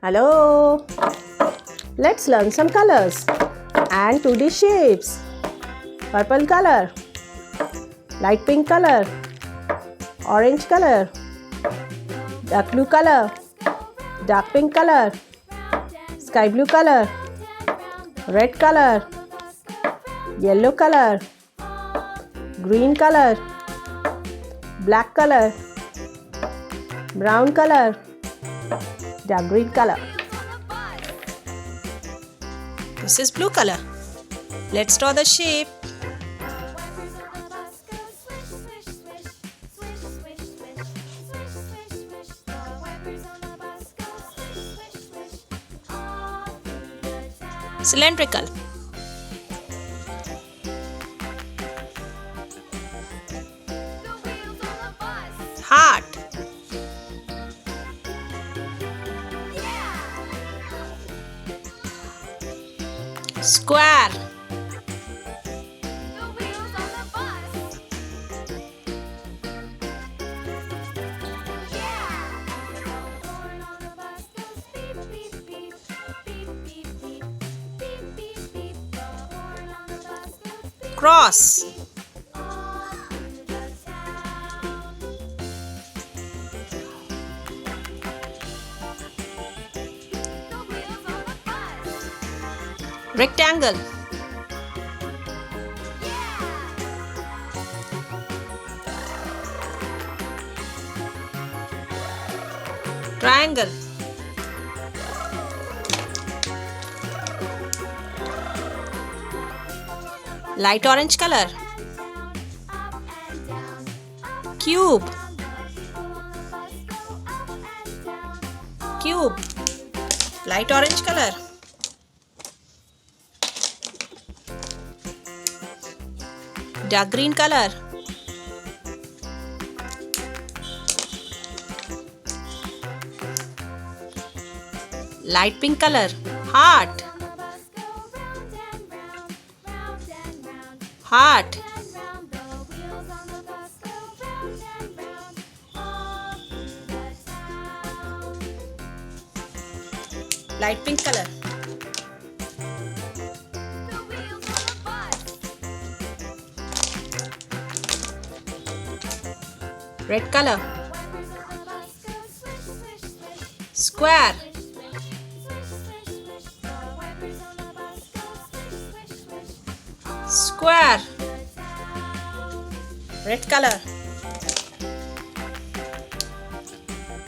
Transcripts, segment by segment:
Hello! Let's learn some colors and 2D shapes. Purple color, light pink color, orange color, dark blue color, dark pink color, sky blue color, red color, yellow color, green color, black color, brown color, dark green color. This is blue color. Let's draw the shape. Cylindrical. Heart. Square. Cross. Rectangle. Triangle. Light orange color. Cube. Cube. Light orange color. Dark green color. Light pink color. Heart. Heart. Light pink color. Red color. Square. Square. Red color.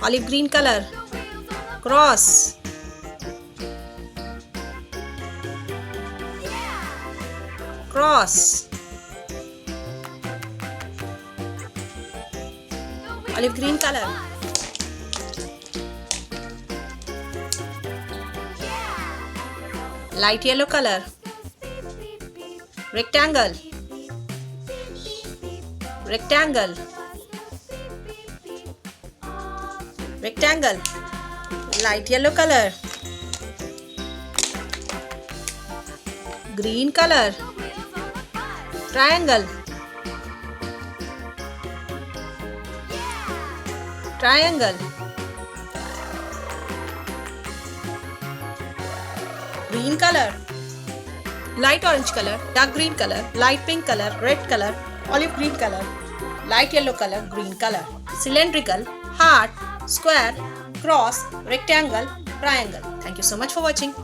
Olive green color. Cross. Cross. Olive green color. Light yellow color. Rectangle. Rectangle. Rectangle. Light yellow color. Green color. Triangle. Triangle. Green color. Light orange color, dark green color, light pink color, red color, olive green color, light yellow color, green color. Cylindrical, heart, square, cross, rectangle, triangle. Thank you so much for watching.